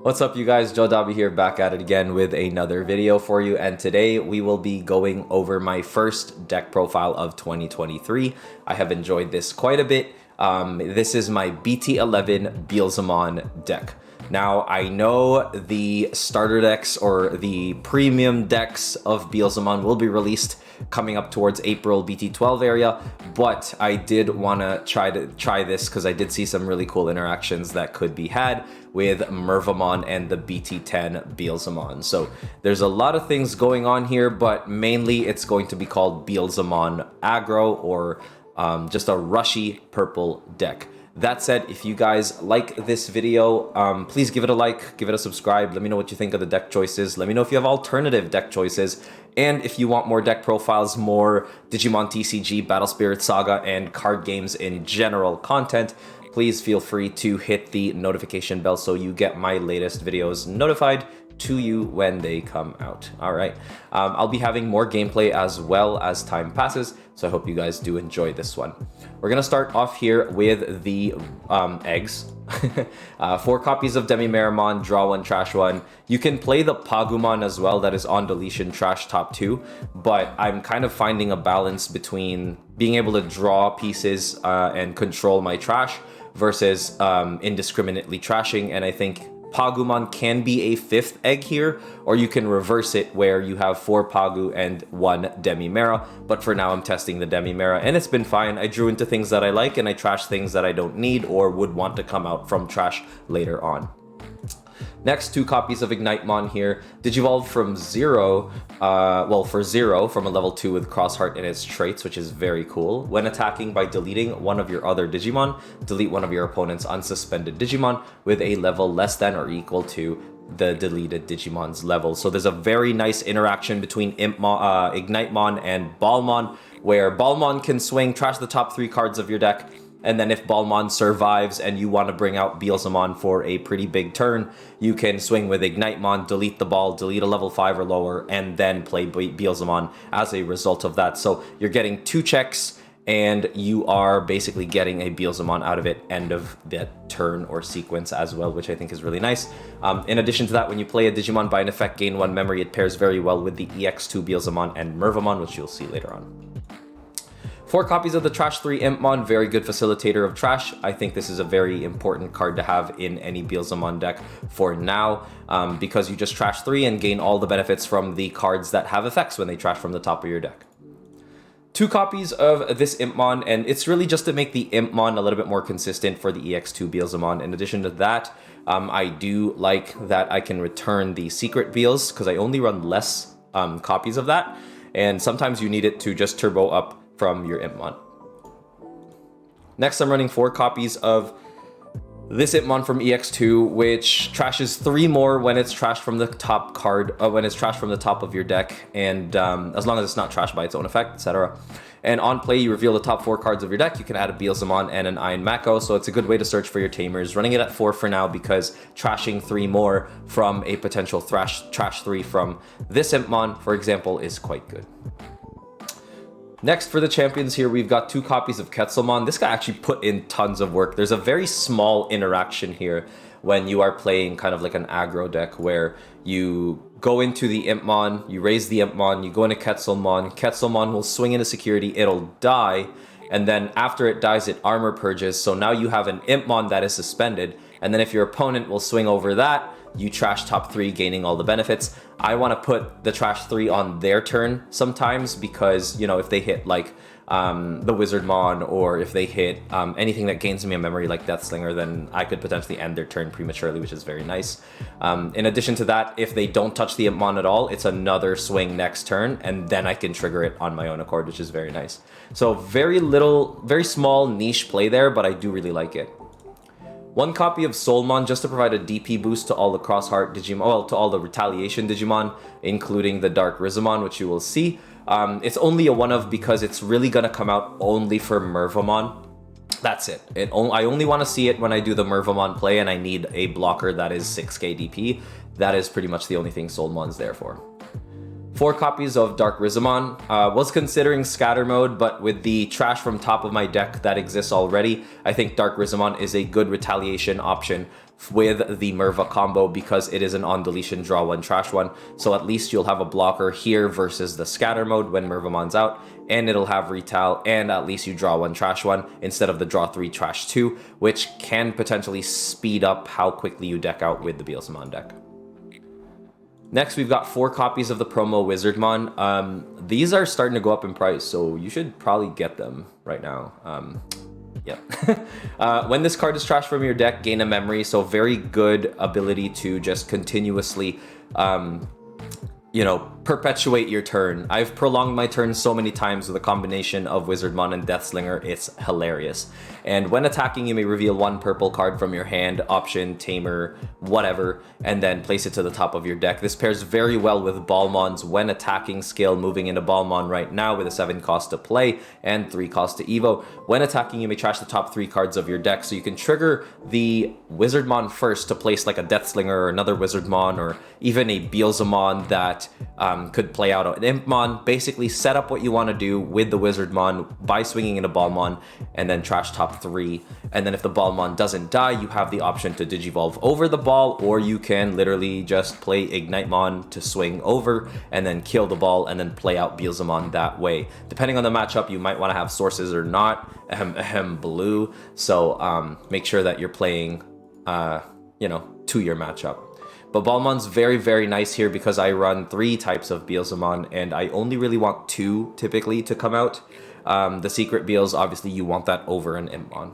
What's up, you guys? Joe Dobby here, back at it again with another video for you, and today we will be going over my first deck profile of 2023. I have enjoyed this quite a bit. This is my BT11 Beelzemon deck. Now, I know the starter decks or the premium decks of Beelzemon will be released coming up towards April BT12 area, but I did want to try this because I did see some really cool interactions that could be had with Mervamon and the BT10 Beelzemon. So there's a lot of things going on here, but mainly it's going to be called Beelzemon Aggro, or just a rushy purple deck. That said, if you guys like this video, please give it a like, give it a subscribe. Let me know what you think of the deck choices. Let me know if you have alternative deck choices. And if you want more deck profiles, more Digimon TCG, Battle Spirit Saga, and card games in general content, please feel free to hit the notification bell so you get my latest videos notified to you when they come out. All right. I'll be having more gameplay as well as time passes, so I hope you guys do enjoy this one. We're gonna start off here with the eggs. 4 copies of Mervamon, draw 1, trash 1. You can play the Pagumon as well, that is on deletion, trash top 2, but I'm kind of finding a balance between being able to draw pieces and control my trash versus indiscriminately trashing, and I think Pagumon can be a 5th egg here, or you can reverse it where you have 4 Pagu and 1 Demimera, but for now I'm testing the Demimera and it's been fine. I drew into things that I like and I trashed things that I don't need or would want to come out from trash later on. Next, 2 copies of Ignitemon here. Digivolve from 0, for 0 from a level 2 with Crossheart in its traits, which is very cool. When attacking by deleting one of your other Digimon, delete one of your opponent's unsuspended Digimon with a level less than or equal to the deleted Digimon's level. So there's a very nice interaction between Ignitemon and Balmon, where Balmon can swing, trash the top 3 cards of your deck, and then if Balmon survives and you want to bring out Beelzemon for a pretty big turn, you can swing with Ignitemon, delete the ball, delete a level 5 or lower, and then play Beelzemon as a result of that. So you're getting 2 checks, and you are basically getting a Beelzemon out of it end of that turn or sequence as well, which I think is really nice. In addition to that, when you play a Digimon by an effect, gain 1 memory, it pairs very well with the EX2 Beelzemon and Mervamon, which you'll see later on. 4 copies of the Trash 3 Impmon, very good facilitator of trash. I think this is a very important card to have in any Beelzemon deck for now, because you just trash 3 and gain all the benefits from the cards that have effects when they trash from the top of your deck. 2 copies of this Impmon, and it's really just to make the Impmon a little bit more consistent for the EX2 Beelzemon. In addition to that, I do like that I can return the Secret Beels, because I only run less copies of that, and sometimes you need it to just turbo up from your Impmon. Next, I'm running 4 copies of this Impmon from EX2, which trashes 3 more when it's trashed from the top card, when it's trashed from the top of your deck, and as long as it's not trashed by its own effect, etc. And on play, you reveal the top 4 cards of your deck. You can add a Beelzemon and an Iron Mako, so it's a good way to search for your Tamers. Running it at 4 for now because trashing 3 more from a potential trash 3 from this Impmon, for example, is quite good. Next, for the champions here, we've got 2 copies of Quetzalmon. This guy actually put in tons of work. There's a very small interaction here when you are playing kind of like an aggro deck, where you go into the Impmon, you raise the Impmon, you go into Quetzalmon. Quetzalmon will swing into security, it'll die, and then after it dies, it armor purges. So now you have an Impmon that is suspended, and then if your opponent will swing over that, you trash top 3, gaining all the benefits. I want to put the trash 3 on their turn sometimes because, you know, if they hit like the Wizardmon, or if they hit anything that gains me a memory like Deathslinger, then I could potentially end their turn prematurely, which is very nice. In addition to that, if they don't touch the Impmon at all, it's another swing next turn, and then I can trigger it on my own accord, which is very nice. So very small niche play there, but I do really like it. 1 copy of Soulmon just to provide a DP boost to all the Crossheart Digimon, well, to all the Retaliation Digimon, including the Dark Rizamon, which you will see. It's only a 1-of because it's really going to come out only for Mervamon. That's it. I only want to see it when I do the Mervamon play and I need a blocker that is 6k DP. That is pretty much the only thing Soulmon's there for. 4 copies of Dark Rizamon. Was considering scatter mode, but with the trash from top of my deck that exists already, I think Dark Rizamon is a good retaliation option with the Merva combo because it is an on deletion draw one trash one. So at least you'll have a blocker here versus the scatter mode when Mervamon's out, and it'll have retail, and at least you draw one trash one instead of the draw three trash two, which can potentially speed up how quickly you deck out with the Beelzemon deck. Next, we've got 4 copies of the promo Wizardmon. These are starting to go up in price, so you should probably get them right now. When this card is trashed from your deck, gain a memory, so very good ability to just continuously perpetuate your turn. I've prolonged my turn so many times with a combination of Wizardmon and Deathslinger, it's hilarious. And when attacking, you may reveal 1 purple card from your hand, option, Tamer, whatever, and then place it to the top of your deck. This pairs very well with Balmon's when attacking skill, moving into Balmon right now with a 7 cost to play and 3 cost to evo. When attacking, you may trash the top 3 cards of your deck, so you can trigger the Wizardmon first to place like a Deathslinger or another Wizardmon or even a Beelzemon that could play out an Impmon. Basically set up what you want to do with the Wizardmon by swinging into Balmon and then trash top 3. And then if the Balmon doesn't die, you have the option to Digivolve over the ball, or you can literally just play Ignitemon to swing over and then kill the ball and then play out Beelzemon that way. Depending on the matchup, you might want to have sources or not. Blue. So make sure that you're playing to your matchup. But Balmon's very, very nice here because I run 3 types of Beelzemon and I only really want 2 typically to come out. The secret Beels, obviously you want that over an Impmon.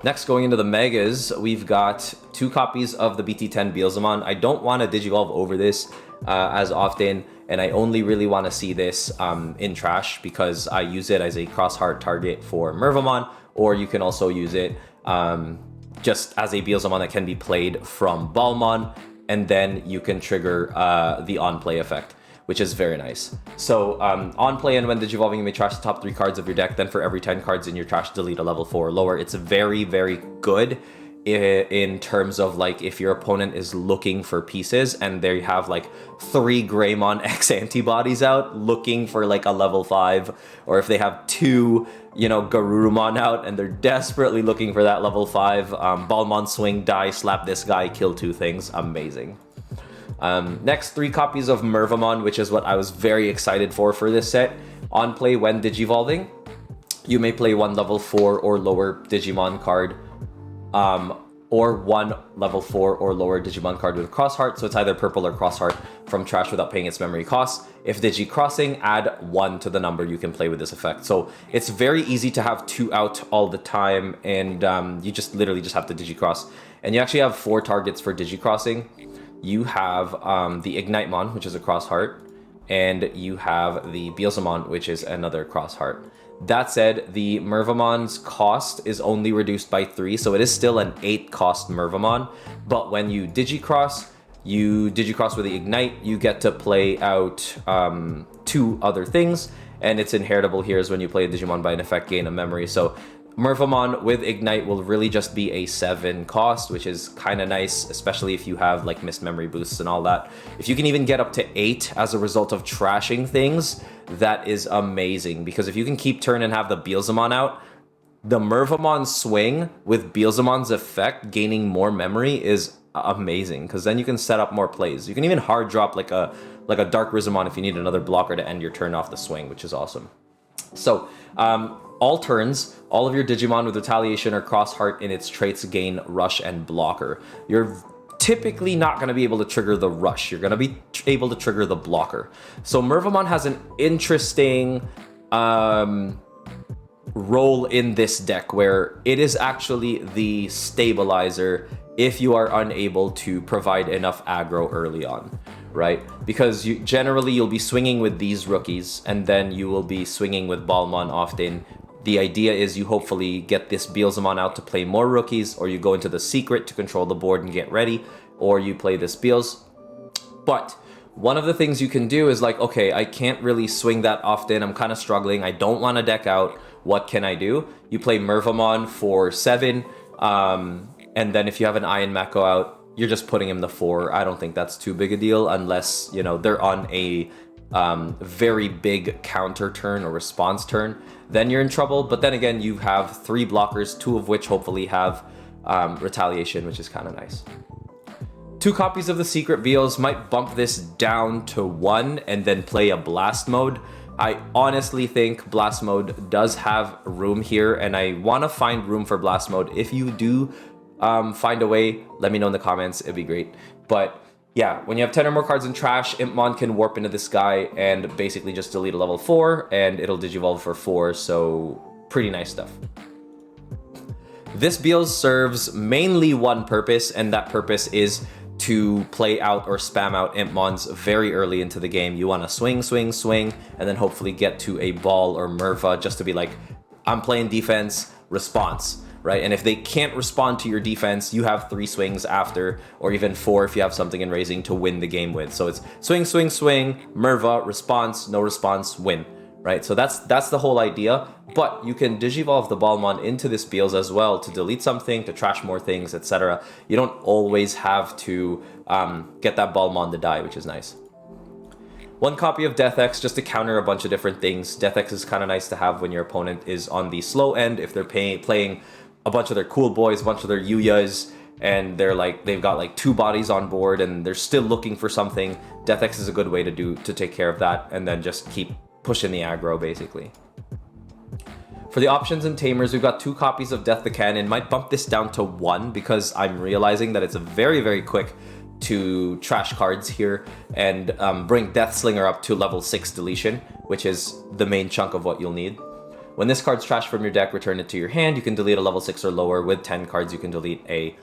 Next, going into the Megas, we've got 2 copies of the BT10 Beelzemon. I don't want to Digivolve over this as often, and I only really want to see this in trash because I use it as a cross-heart target for Mervamon, or you can also use it just as a Beelzemon that can be played from Balmon, and then you can trigger the on-play effect, which is very nice. So on play and when Digivolving, you may trash the top 3 cards of your deck. Then for every 10 cards in your trash, delete a level 4 or lower. It's very, very good in terms of like if your opponent is looking for pieces and they have like 3 Greymon X antibodies out looking for like a level 5, or if they have 2 Garurumon out and they're desperately looking for that level 5, Balmon swing, die, slap this guy, kill 2 things. Amazing. Next, 3 copies of Mervamon, which is what I was very excited for this set. On play when Digivolving, you may play 1 level 4 or lower Digimon card, or 1 level 4 or lower Digimon card with Crossheart, so it's either purple or Crossheart from trash without paying its memory costs. If Digi-Crossing, add 1 to the number you can play with this effect. So it's very easy to have 2 out all the time, and you just literally just have to Digi-Cross. And you actually have 4 targets for Digi-Crossing. You have the Ignitemon, which is a Crossheart, and you have the Beelzemon, which is another Crossheart. That said, the Mervamon's cost is only reduced by 3, so it is still an 8 cost Mervamon, but when you Digicross with the Ignite, you get to play out 2 other things, and it's inheritable here is when you play a Digimon by an effect, gain a memory. So Mervamon with Ignite will really just be a 7 cost, which is kind of nice, especially if you have like missed memory boosts and all that. If you can even get up to 8 as a result of trashing things, that is amazing, because if you can keep turn and have the Beelzemon out, the Mervamon swing with Beelzemon's effect gaining more memory is amazing, because then you can set up more plays. You can even hard drop like a Dark Rizamon if you need another blocker to end your turn off the swing, which is awesome. So all turns, all of your Digimon with Retaliation or Crossheart in its traits gain Rush and Blocker. You're typically not going to be able to trigger the Rush. You're going to be able to trigger the Blocker. So Mervamon has an interesting role in this deck where it is actually the stabilizer if you are unable to provide enough aggro early on, right? Because generally you'll be swinging with these rookies, and then you will be swinging with Balmon often. The idea is you hopefully get this Beelzemon out to play more rookies, or you go into the secret to control the board and get ready, or you play this Beels. But one of the things you can do is like, okay, I can't really swing that often. I'm kind of struggling. I don't want to deck out. What can I do? You play Mervamon for 7, and then if you have an Iron Mako out, you're just putting him to 4. I don't think that's too big a deal unless, they're on a very big counter turn or response turn. Then you're in trouble. But then again, you have 3 blockers, 2 of which hopefully have retaliation, which is kind of nice. 2 copies of the secret Beels might bump this down to 1 and then play a blast mode. I honestly think blast mode does have room here, and I want to find room for blast mode. If you do find a way, let me know in the comments. It'd be great. But yeah, when you have 10 or more cards in trash, Impmon can warp into this guy and basically just delete a level 4, and it'll digivolve for 4, so pretty nice stuff. This Beels serves mainly one purpose, and that purpose is to play out or spam out Impmons very early into the game. You want to swing, swing, swing, and then hopefully get to a ball or Merva just to be like, I'm playing defense, response, right? And if they can't respond to your defense, you have 3 swings after, or even 4 if you have something in raising to win the game with. So it's swing, swing, swing, Merva, response, no response, win, right? So that's the whole idea. But you can digivolve the Balmon into this Beels as well to delete something, to trash more things, etc. You don't always have to get that Balmon to die, which is nice. 1 copy of Death X just to counter a bunch of different things. Death X is kind of nice to have when your opponent is on the slow end, if they're playing a bunch of their cool boys, a bunch of their Yuyas, and they've got like 2 bodies on board and they're still looking for something. Death X is a good way to take care of that, and then just keep pushing the aggro basically. For the options and Tamers, we've got 2 copies of Death the Cannon. Might bump this down to 1 because I'm realizing that it's a very, very quick to trash cards here and bring Death Slinger up to level 6 deletion, which is the main chunk of what you'll need. When this card's trashed from your deck, return it to your hand. You can delete a level 6 or lower. With 10 cards, you can delete a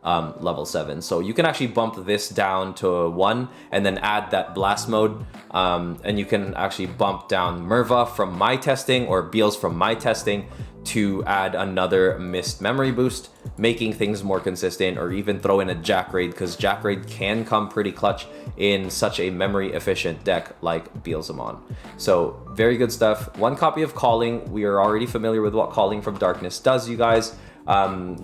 level 7. So you can actually bump this down to 1 and then add that blast mode, and you can actually bump down Merva from my testing or Beels from my testing to add another missed memory boost, making things more consistent, or even throw in a Jack Raid, because Jack Raid can come pretty clutch in such a memory efficient deck like Beelzemon. So very good stuff. 1 copy of Calling. We are already familiar with what Calling from Darkness does, you guys.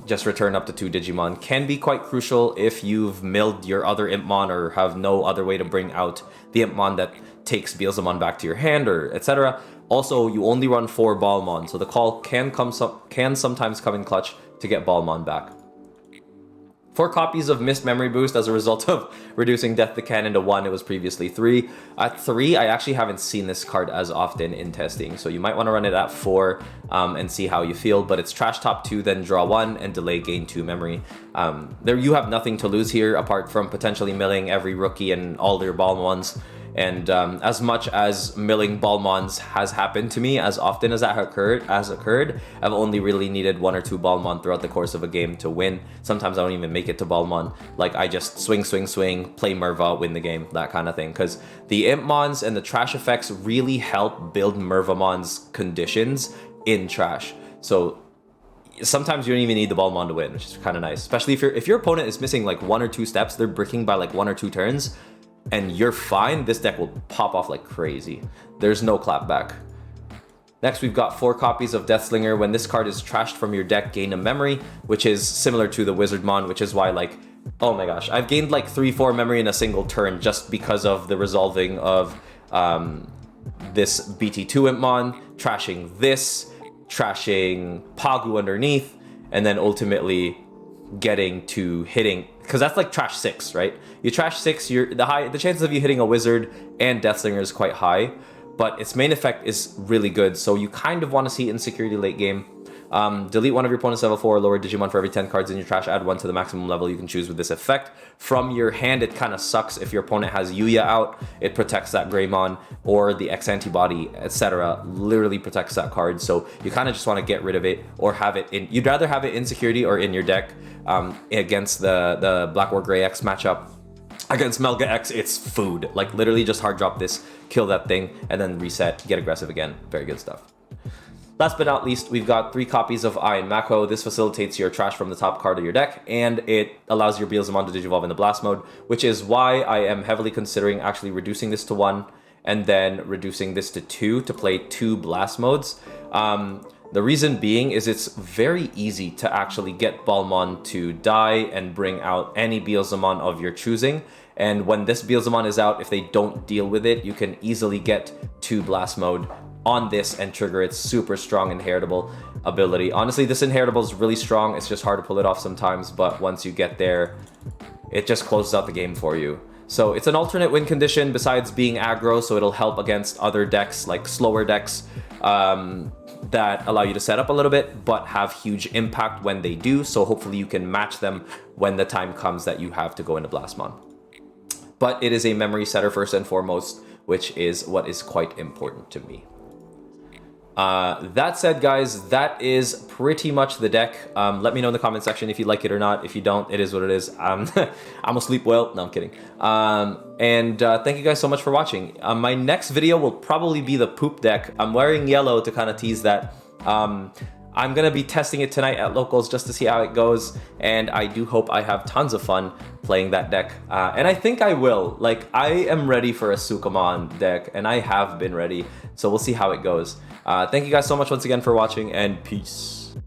Just return up to 2 Digimon. Can be quite crucial if you've milled your other Impmon or have no other way to bring out the Impmon that takes Beelzemon back to your hand, or etc. Also, you only run 4 Balmon, so the call can sometimes come in clutch to get Balmon back. 4 copies of Missed Memory Boost as a result of reducing Death the Cannon to 1. It was previously 3. At 3, I actually haven't seen this card as often in testing, so you might want to run it at 4 and see how you feel. But it's trash top 2, then draw 1, and delay gain 2 memory. There you have nothing to lose here apart from potentially milling every rookie and all their Balmons. And as much as milling Balmons has happened to me, as often as that occurred, I've only really needed 1 or 2 Balmon throughout the course of a game to win. Sometimes I don't even make it to Balmon. Like, I just swing, swing, swing, play Merva, win the game, that kind of thing. Because the Impmons and the trash effects really help build Mervamon's conditions in trash. So sometimes you don't even need the Balmon to win, which is kind of nice. Especially if your opponent is missing like 1 or 2 steps, they're bricking by like 1 or 2 turns, and you're fine, this deck will pop off like crazy. There's no clapback. Next, we've got 4 copies of Deathslinger. When this card is trashed from your deck, gain a memory, which is similar to the Wizardmon, which is why, like, oh my gosh, I've gained like 3-4 memory in a single turn just because of the resolving of this BT2 Impmon, trashing this, trashing Pagu underneath, and then ultimately getting to hitting, because that's like trash 6, right? You trash 6, the chances of you hitting a wizard and Deathslinger is quite high, but its main effect is really good, so you kind of want to see insecurity late game. Delete 1 of your opponent's level 4 or lower Digimon for every 10 cards in your trash. Add 1 to the maximum level you can choose with this effect. From your hand, it kind of sucks if your opponent has Yuya out. It protects that Greymon, or the X antibody, etc. Literally protects that card. So you kind of just want to get rid of it, or have it in. You'd rather have it in security or in your deck against the Black or Gray X matchup. Against Melga X, it's food. Like, literally just hard drop this, kill that thing, and then reset, get aggressive again. Very good stuff. Last but not least, we've got 3 copies of Eye and Mako. This facilitates your trash from the top card of your deck, and it allows your Beelzemon to digivolve into blast mode, which is why I am heavily considering actually reducing this to 1 and then reducing this to 2 to play 2 blast modes. The reason being is it's very easy to actually get Balmon to die and bring out any Beelzemon of your choosing. And when this Beelzemon is out, if they don't deal with it, you can easily get to blast mode on this and trigger it super strong and heritable. ability. Honestly, this inheritable is really strong. It's just hard to pull it off sometimes, but once you get there, it just closes out the game for you. So it's an alternate win condition besides being aggro, so it'll help against other decks, like slower decks, that allow you to set up a little bit, but have huge impact when they do. So hopefully you can match them when the time comes that you have to go into Blastmon. But it is a memory setter first and foremost, which is what is quite important to me. That said, guys, that is pretty much the deck. Let me know in the comment section if you like it or not. If you don't, it is what it is. I'm gonna sleep well. No, I'm kidding. Thank you guys so much for watching. My next video will probably be the poop deck. I'm wearing yellow to kind of tease that. I'm gonna be testing it tonight at locals just to see how it goes, and I do hope I have tons of fun playing that deck. And I think I will. Like, I am ready for a Sukamon deck, and I have been ready, so we'll see how it goes. Thank you guys so much once again for watching, and peace.